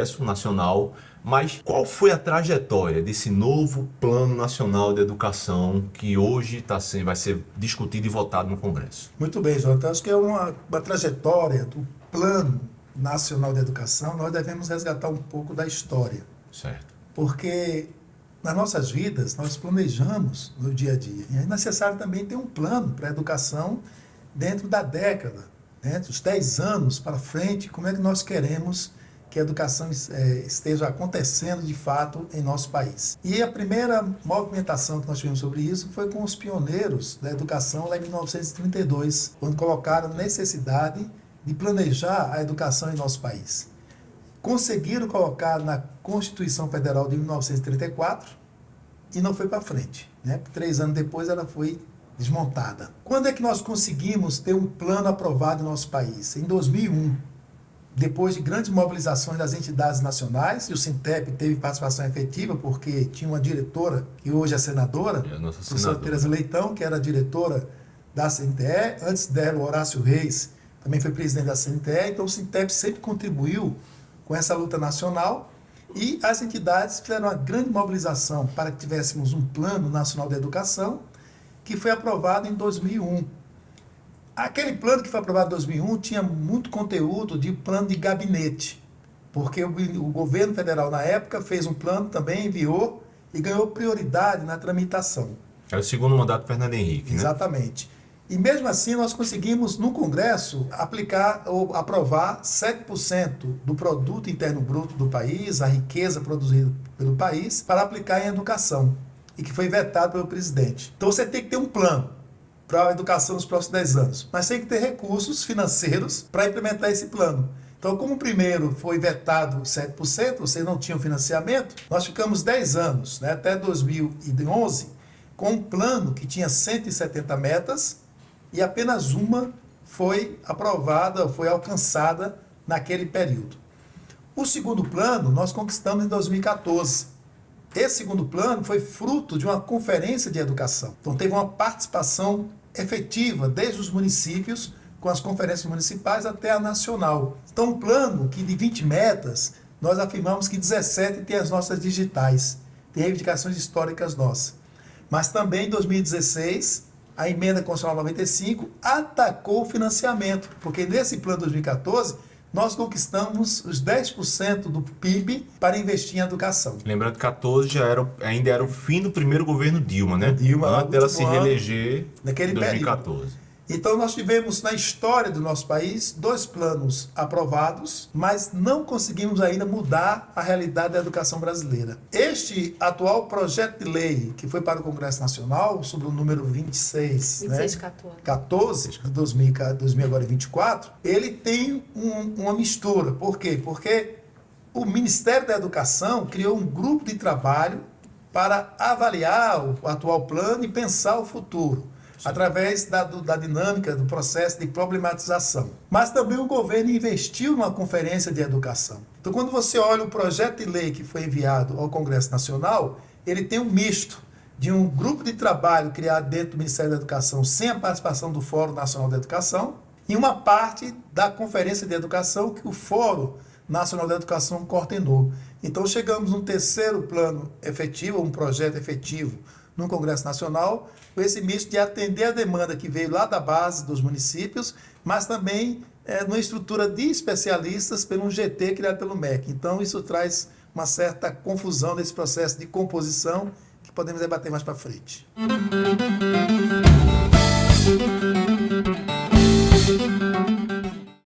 Congresso Nacional, mas qual foi a trajetória desse novo Plano Nacional de Educação que hoje vai ser discutido e votado no Congresso? Muito bem, Jota. Acho que é uma trajetória do Plano Nacional de Educação. Nós devemos resgatar um pouco da história. Certo. Porque nas nossas vidas, nós planejamos no dia a dia. E é necessário também ter um plano para a educação dentro da década, dentro dos 10 anos para frente, como é que nós queremos que a educação esteja acontecendo de fato em nosso país. E a primeira movimentação que nós tivemos sobre isso foi com os pioneiros da educação lá em 1932, quando colocaram a necessidade de planejar a educação em nosso país. Conseguiram colocar na Constituição Federal de 1934 e não foi para frente, né? 3 anos depois ela foi desmontada. Quando é que nós conseguimos ter um plano aprovado em nosso país? Em 2001, depois de grandes mobilizações das entidades nacionais, e o Sintep teve participação efetiva porque tinha uma diretora, que hoje é senadora, a professora Tereza Leitão, que era diretora da CNTE, antes dela o Horácio Reis também foi presidente da CNTE, então o Sintep sempre contribuiu com essa luta nacional, e as entidades fizeram uma grande mobilização para que tivéssemos um Plano Nacional de Educação, que foi aprovado em 2001. Aquele plano que foi aprovado em 2001 tinha muito conteúdo de plano de gabinete, porque o governo federal, na época, fez um plano, também enviou e ganhou prioridade na tramitação. É o segundo mandato do Fernando Henrique, né? Exatamente. E mesmo assim nós conseguimos, no Congresso, aplicar ou aprovar 7% do produto interno bruto do país, a riqueza produzida pelo país, para aplicar em educação, e que foi vetado pelo presidente. Então você tem que ter um plano para a educação nos próximos 10 anos, mas tem que ter recursos financeiros para implementar esse plano. Então, como o primeiro foi vetado 7%, você não tinha o financiamento, nós ficamos 10 anos, né, até 2011, com um plano que tinha 170 metas, e apenas uma foi aprovada, foi alcançada naquele período. O segundo plano nós conquistamos em 2014. Esse segundo plano foi fruto de uma conferência de educação. Então teve uma participação efetiva desde os municípios, com as conferências municipais até a nacional. Então um plano que de 20 metas, nós afirmamos que 17 tem as nossas digitais, tem reivindicações históricas nossas. Mas também em 2016... a emenda constitucional 95 atacou o financiamento, porque nesse plano 2014 nós conquistamos os 10% do PIB para investir em educação. Lembrando que 14 ainda era o fim do primeiro governo Dilma, né? Dilma, antes dela se reeleger naquele em 2014. período. Então nós tivemos na história do nosso país 2 planos aprovados, mas não conseguimos ainda mudar a realidade da educação brasileira. Este atual projeto de lei que foi para o Congresso Nacional, sobre o número 14 de 2024, ele tem uma mistura. Por quê? Porque o Ministério da Educação criou um grupo de trabalho para avaliar o atual plano e pensar o futuro, através da dinâmica do processo de problematização. Mas também o governo investiu numa conferência de educação. Então, quando você olha o projeto de lei que foi enviado ao Congresso Nacional, ele tem um misto de um grupo de trabalho criado dentro do Ministério da Educação, sem a participação do Fórum Nacional da Educação, e uma parte da conferência de educação que o Fórum Nacional da Educação coordenou. Então, chegamos num terceiro plano efetivo, um projeto efetivo, no Congresso Nacional, com esse misto de atender a demanda que veio lá da base dos municípios, mas também numa estrutura de especialistas pelo GT criado pelo MEC. Então isso traz uma certa confusão nesse processo de composição que podemos debater mais para frente.